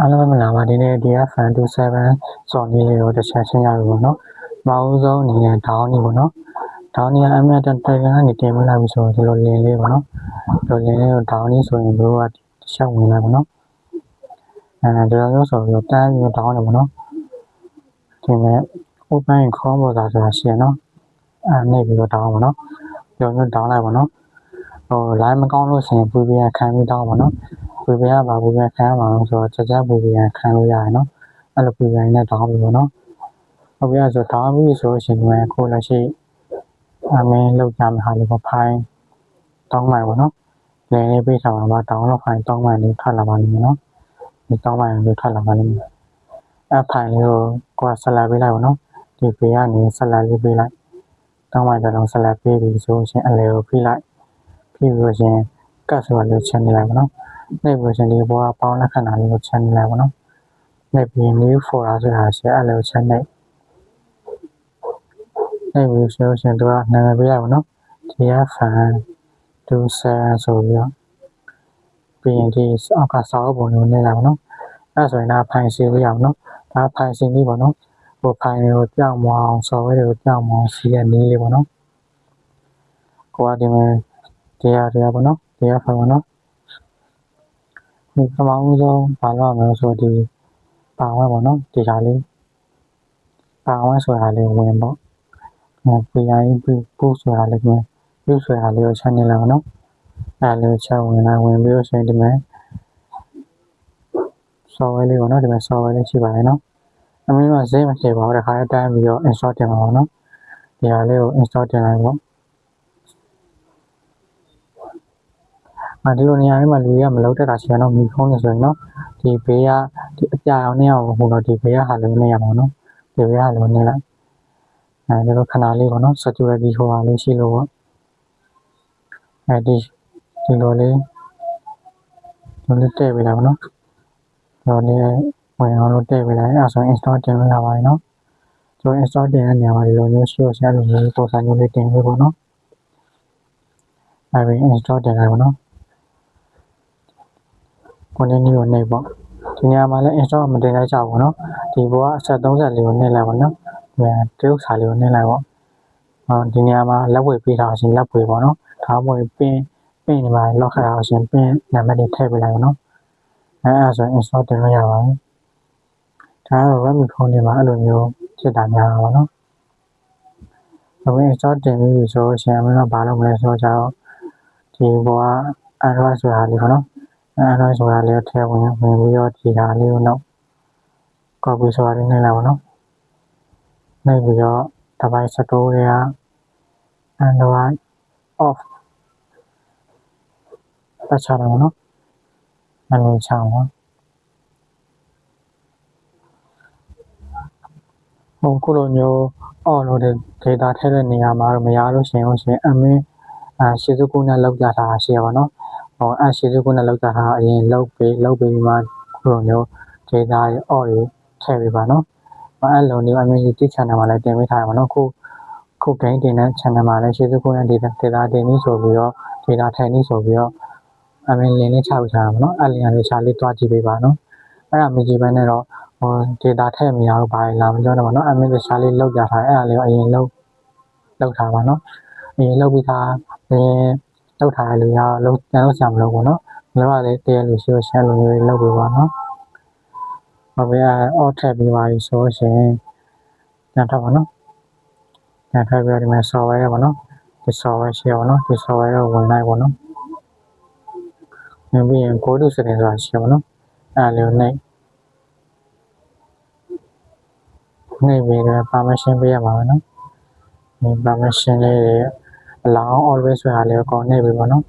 အားလုံးမင်္ဂလာပါဒီနေ့ဒီက fan 27စော်နေလေးကိုတစ်ချက်ချင်းရပြီပေါ့နော်။မအောင်ဆုံးအနေနဲ့ဒေါင်းနေပေါ့နော်။ဒေါင်းနေကအမြတ်တန်ကနေတင်ပေးလိုက်ပြီဆိုတော့ဒီလိုလင်းလေးပေါ့နော်။ဒီလိုလင်းလေးကိုဒေါင်းနေဆိုရင်တို့ကတစ်ချက်ဝင်လိုက်ပေါ့နော်။ဒီလိုမျိုးဆိုပြီးတော့တန်းပြီးဒေါင်းနေပေါ့နော်။ဒီမဲ့ open ခေါင်းပေါ်သာဆိုတာရှိရနော်။နေပြီးတော့ဒေါင်းပေါ့နော်။ဒီလိုမျိုးဒေါင်းလိုက်ပေါ့နော်။လိုင်းမကောင်းလို့ရှိရင်ပူပြခံပြီးဒေါင်းပေါ့နော်။ပူပြရပါပူပြခံရမှာဆိုတော့ကြပူပြခံလို့ရတယ်နော်အဲ့လိုပူပြနဲ့ဒေါင်းပြီးပေါ့နော်ဟုတ်ပြီဆိုဒေါင်းပြီးဆိုရှင်ဒီခုလက်ရှိမင်းလောက်ကြမှာဟာလေးပေါ့ဖိုင်တောင်းမှန်ပေါ့နော်လင်းလေးပေးထားပါတော့ဒေါင်းလောက်ဖိုင်တောင်းမှန်လေးထွက်လာပါလိမ့်မယ်နော်ဒီတောင်းမှန်လေးထွက်လာပါလိမ့်မယ်အဲ့ဖိုင်လေးကိုဆက်လက်ပေးလိုက်ပေါ့နော်ဒီပေးကနေဆက်လက်လေးပေးလိုက်တောင်းမှန်တဲ့လုံးဆက်လက်ပေးပြီးဆိုရှင်အလေကိုဖိလိုက်ဖိလို့ရှင်ကတ်ဆိုတာလေးချက်နေလိုက်ပေါ့နော်နေပြီးရှင်ဒီဘောကပေါင်းလက်ခဏလေးကိုချက်နေလိုက်ပေါ့နော်နေပြီး new folder ဆိုတာရှိအဲ့လိုချက်နေပြီးဆိုရှင်တို့ကနာမည်ပေးလိုက်ပေါ့နော်ဒီက fan 27ဆိုပြီးတော့ပြီးရင်ဒီအောက်ကစာအုပ်ပုံလေးနေလိုက်ပေါ့နော်အဲ့ဆိုရင်ဒါဖိုင်စီလေးအောင်နော်ဒါဖိုင်စီလေးပေါ့နော်ဟိုဖိုင်လေးကိုကြောက်မအောင် software တွေကိုကြောက်မအောင်စီးတဲ့နည်းလေးပေါ့နော်ကိုကဒီမှာတရားပေါ့နော်တရားဖိုင်ပေါ့နော်ဒီပမာဦးဆုံးဘာလို့မလဲဆိုဒီပါဝဲပေါ့နော်ဒီဓာလေးပါဝဲဆိုတာလေးဝင်ပေါ့ပြရင်းပို့ဆိုတာလေးဝင်ပြုဆိုတာလေးကိုချက်နေလိုက်ပေါ့နော်အဲ့လိုချက်ဝင်လာဝင်ပြီးတော့ဆိုရင်ဒီမှာ software လေးပေါ့နော်ဒီမှာ software လေးရှိပါတယ်နော်အမင်းကဈေးမရှိပါဘူးတခါတည်းပြီးတော့ install တင်ပါပေါ့နော်ဒီဟာလေးကို install တင်လိုက်ပေါ့ဒီလိုနေရာလေးမှာလူတွေကမလောက်တတ်တာရှိတယ်နော်မီဖုန်းနေဆိုရင်နော်ဒီဘေးကဒီအပြာရောင်နဲ့အောင်ဟိုတော့ဒီဘေးကဟာလေးနေရမှာနော်ဒီဘေးကဟာလေးနေလိုက်ဒီလိုခဏလေးပေါ့နော် security ဟိုဟာလေးရှိလို့ပေါ့ဒီလိုလေးတည့်ပေးလိုက်ပေါ့နော်ဒီလိုလေးဝင်အောင်လို့တည့်ပေးလိုက်အဲ့ဆိုရင် install တင်လို့ရပါတယ်နော်ဆိုရင် install တင်တဲ့နေရာမှာဒီလိုမျိုးရှိရဆရာလိုမျိုးပုံစံမျိုးလေးတင်ပေးပေါ့နော်အဲ့ဒီ install တင်လိုက်ပေါ့နော်continue ကိုနှိပ်ပေါ့ဒီနေရာမှာလည်း install မတင်လိုက်ကြဘူးနော်ဒီဘောကအဆက်34ကိုနှိပ်လိုက်ပေါ့နော်ဒီတရုပ်စာလေးကိုနှိပ်လိုက်ပေါ့ဒီနေရာမှာလက်ဝဲပေးထားရှင်လက်ဝဲပေါ့နော်ဒါမှမဟုတ်ပင်းဒီမှာလောက်ခါအောင်ရှင်ပင်းနံပါတ်တွေထည့်ပေးလိုက်ပေါ့နော်အဲ့ဆိုရင် install တင်လို့ရပါတယ်ဒါကတော့ Redmi ဖုန်းတွေမှာအဲ့လိုမျိုးဖြစ်တာများတာပေါ့နော်အခု install တင်ပြီဆိုရှင်အမှန်တော့ဘာလုပ်မလဲဆိုတော့ဒီဘောက Android ဆိုတာလေးပေါ့နော်Android ဆိုတာလေးထည့်ဝင်ပြီးတော့ဒီဟာလေးကိုတော့ copy ဆိုတာလေးနှိပ်လိုက်ပါတော့နှိပ်ပြီးတော့ device store တွေက Android off ပတ်ချတယ်ပေါ့နော်အဲ့လိုချအောင်ခုလိုမျိုး on လို့ data ထည့်တဲ့နေရာမှာတော့မရလို့ရှိရင်အမင်းရှေ့စုကုနဲ့လောက်ကြတာရှိရပါတော့ရှေ့စုကုနဲ့လောက်ကြတာအရင်လောက်ပြီးမှခုလိုမျိုး data တွေ on တွေထည့်ပေးပါနော်အဲ့လိုမျိုးအမင်းဒီ channel မှာလည်းတင်ပေးထားရပါတော့ခု gain တင်တဲ့ channel မှာလည်းရှေ့စုကုနဲ့ data တင်ပြီးဆိုပြီးတော့ data ထည့်ပြီးဆိုပြီးတော့အမင်းလင်းလေးချပေးထားတာပါနော်အဲ့လင်းလေးချလေးတွားကြည့်ပေးပါနော်အဲ့ဒါမကြည့်ဘဲနဲ့တော့data ထည့်မရတော့ဘာလဲလာမပြောတော့ပါနော်အမင်းရှာလေးလောက်ကြထားအဲ့ဒါလေးကိုအရင်လောက်ထားပါနော်အရင်လောက်ပြီးသားလောက်ထားရလို့ရလောက်ပြန်လို့ဆရာမလို့ပေါ့နော်လောကလေးတည့်ရလို့ရှိရှင်းလို့မျိုးလောက်ပေးပါနော်ဟုတ်ပြီအော်ထည့်ပြီးပါပြီဆိုရှင်ပြန်ထပ်ပါနော်ပြန်ထပ်ပြီးတော့ဒီမှာ software ရပါနော်ဒီ software ရှိရပါနော်ဒီ software ကိုဝင်လိုက်ပါနော်ပြီးရင် go to setting ဆိုတာရှိပါနော်အဲ့လိုနဲ့ပြီးတော့ permission ပေးရမှာပဲနော်ဒီ permission လေးတွေ allow always ဆိုတာလေးကိုကောင်းနေပြီပေါ့နော်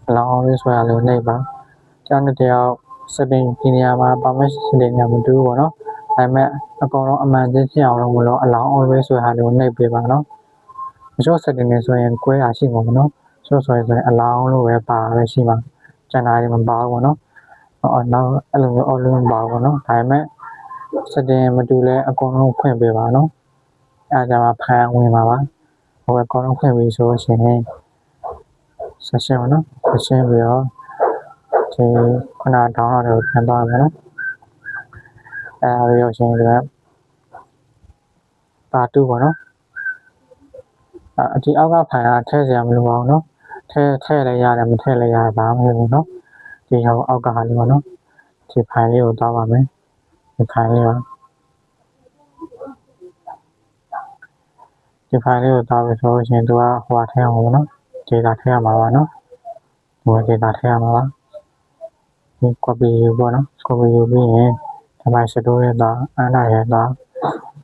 allow always ဆိုတာလေးကိုနှိပ်ပါကျောင်းတယောက် setting ဒီနေရာမှာ permission တွေညမတူဘူးပေါ့နော်ဒါပေမဲ့အကောင်လုံးအမှန်တည်းဖြစ်အောင်လို့မလို့ allow always ဆိုတာလေးကိုနှိပ်ပေးပါနော်တချို့ setting တွေဆိုရင်ကွဲတာရှိမှာပေါ့နော်ဆိုရင် allow လို့ပဲပါပဲရှိမှာကျန်တာတွေမပါဘူးပေါ့နော်နောက်အဲ့လိုမျိုး all လုံးပါဘူးပေါ့နော်ဒါပေမဲ့ setting မတူလဲအကောင်လုံးဖွင့်ပေးပါနော်အဲ့ဒါမှဖန်ဝင်ပါပါဟိုအကောင်လုံးဖွင့်ပြီးဆိုရှင်session ပေါ့နော် session ပြီးတော့ ဒီခုနဒေါင်းတော့ပြန်သွားမယ်နော်အဲရုပ်ရှင်တွေပါတူပေါ့နော်ဒီအောက်ကဖိုင်ကထည့်စရာမလိုပါဘူးနော်ထည့်လည်းရတယ်မထည့်လည်းရတယ်ဘာမှမဖြစ်ဘူးနော်ဒီဟိုအောက်ကဟာလေးပေါ့နော်ဒီဖိုင်လေးကိုတောက်ပါမယ်ဒီဖိုင်လေးပါဒီဖိုင်လေးကိုတောက်ပြီးဆိုရင်သူကဟိုထည့်အောင်ပေါ့နော်ဒေတာထည့်ရမှာပါနော်ဟိုဒေတာထည့်ရမှာပါဒီ copy ပေါ့နော် copy ယူပြီးရင်ဒီမှာစတိုးရဲ့တော့အနာရဲ့တော့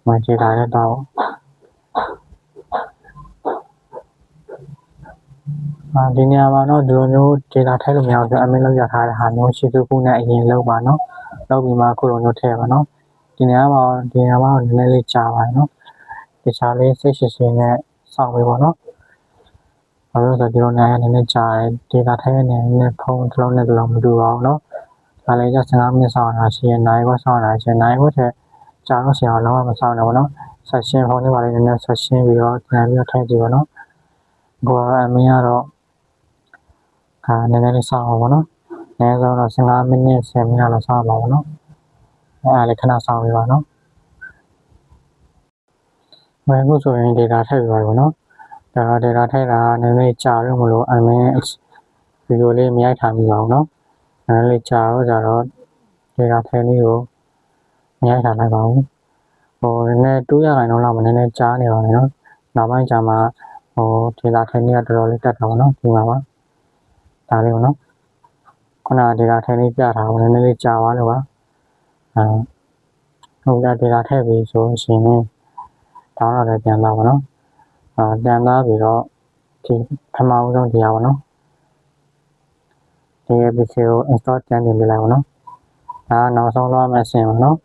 မဒေတာရဲ့တော့ဒီနေရာမှာတော့ဒီလိုမျိုးဒေတာထည့်လို့မရဘူးဆိုအမင်းလောက်ရထားတဲ့ဟာမျိုးရှိသူခုနဲ့အရင်လောက်ပါနော်လောက်ပြီးမှခုလိုမျိုးထည့်ပါနော်ဒီနေရာမှာနည်းနည်းလေးကြာပါနော်တခြားလေးစိတ်ရှိရှိနဲ့စောင့်ပေးပါနော်ဘာလို့ဆိုဒီလိုနေရာနည်းနည်းကြာတယ်ဒေတာထည့်နေနဲ့ဖုန်းတစ်လုံးနဲ့တစ်လုံးမတူပါဘူးနော်ဒါလည်းကျ15မိနစ်စောင့်တာရှိရင်နိုင်ခွက်စောင့်တာရှိရင်နိုင်ခွက်ထက်ကြာလို့ရှိရင်တော့မစောင့်တော့ဘူးနော်ဆက်ရှင်းဖုန်းလေးပါလေးနည်းနည်းဆက်ရှင်းပြီးတော့ပြန်ပြီးတော့ထည့်ကြည့်ပါနော်ကိုအမင်းကတော့နည်းနည်းလေးစောင့်ပါနော်နည်းဆုံးတော့15မိနစ်10မိနစ်လောက်စောင့်ပါပါနော်အဲ့ဒါလေးခဏစောင့်ပေးပါနော်ဘယ်ခုဆိုရင် data ထည့်ပြီးပါဘူးနော်ဒါ data ထည့်တာနည်းနည်းကြာလို့မလို့အမင်း video လေးမရိုက်ထားမိပါဘူးနော်နည်းနည်းလေးကြာတော့data ထည့်လေးကိုမရိုက်ထားလိုက်ပါဘူးဟိုနည်းနည်း200လောက်မှနည်းနည်းကြာနေပါမယ်နော်နောက်ပိုင်းကြာမှာdata ထည့်လေးကတော်တော်လေးတက်တာပါနော်ဒီမှာပါဒါလေးကိုနော်ခုန data ထည့်လေးပြထားအောင်နည်းနည်းလေးကြာသွားလို့ပါဟိုက data ထည့်ပြီးဆိုရှင်တောင်းတော့လည်းပြန်လာပါနော်ပြန်လာပြီးတော့ဒီပထမဦးဆုံးတရားပါနော်ဒီ PC ကို install ပြန်တင်ပြလိုက်ပါနော်ဒါနောက်ဆုံးတော့မှဆင်ပါနော်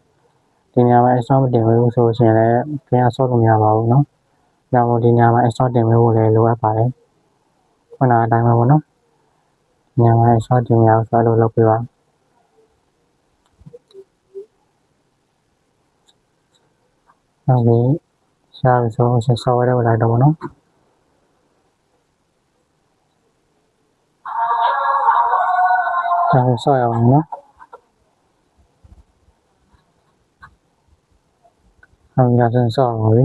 ဒီနေရာမှာ install မတင်ဘူးဆိုရှင်လည်းပြန်ဆော့လို့မရပါဘူးနော်ဒါမို့ဒီနေရာမှာ install တင်ပေးဖို့လည်းလိုအပ်ပါတယ်ခုနအတိုင်းပါပေါ့နော်ညမှာ install တင်ရအောင်ဆိုလို့လုပ်ပြပါဟုတ်ပြီရှားပြီးဆိုရင် software တွေလိုက်တော့ပေါ့နော်ဒါဆော့ရအောင်နော်ဟုတ်ကဲ့ဆက်ဆော့ပါပြီ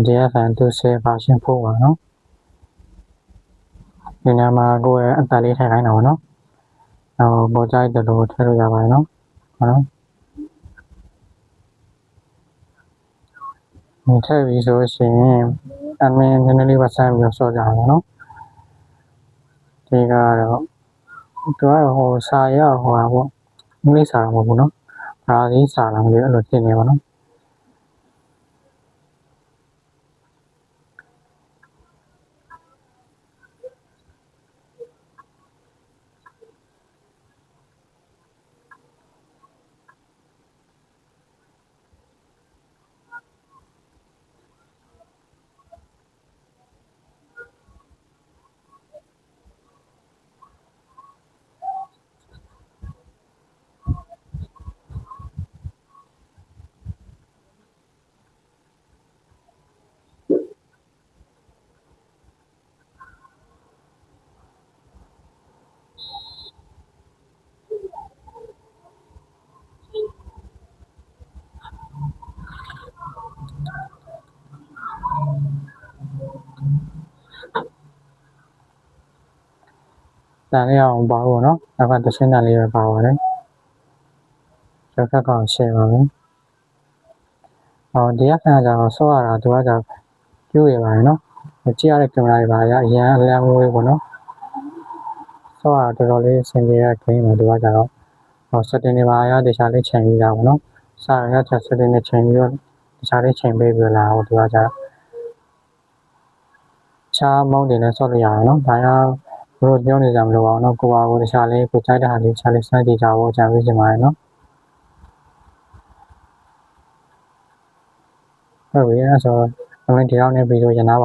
DFN 2 version 4ပါနော်ဒီနေရာမှာကိုယ့်ရဲ့အသက်လေးထည့်ခိုင်းတာပေါ့နော်ပေါ်ကြိုက်တယ်လို့ထည့်လို့ရပါတယ်နော်ဟုတ်နော်ထည့်ပြီးဆိုရှင်အမင်းနည်းနည်းလေးပါဆန်းပြီးဆော့ကြအောင်နော်ဒီကတော့သူကဟိုစာရဟိုပါပေါ့အင်္ဂလိပ်စာတော့မဟုတ်ဘူးနော်ဒါလေးစာလာလို့အဲ့လိုတင်နေပါနော်တန်လေးအောင်ပါဖို့နော်နောက်ကတရှင်းတန်လေးပဲပါပါတယ်ကျောက်ခက်ကောင်ရှယ်ပါမယ်ဒီကခဏကျတော့ဆော့ရတာသူကကြောက်ပြိုးရပါတယ်နော်ကြည့်ရတဲ့ကင်မရာတွေပါအရင်အလံငွေပေါ့နော်ဆော့ရတော်တော်လေးဆင်ပြေတဲ့ဂိမ်းမှာသူကကြတော့setting တွေပါရတခြားလေးချိန်ပြီးတာပေါ့နော်စာရတဲ့ setting တွေချိန်ပြီးတော့တခြားလေးချိန်ပေးပြီးလာတော့သူကကြတော့ချားမောင်းတင်နဲ့ဆော့လို့ရတယ်နော်ဒါကြောင့်တို့ပြောနေကြမလို့ပါတော့ကိုပါကိုတခြားလေးကိုကြိုက်တဲ့ဟာလေးတခြားလေးစမ်းကြည့်ကြဖို့အကြံပေးချင်ပါတယ်နော်ဟုတ်ပြီအဲ့ဆိုအမင်းဒီလောက်နဲ့ဗီဒီယိုရနာပါ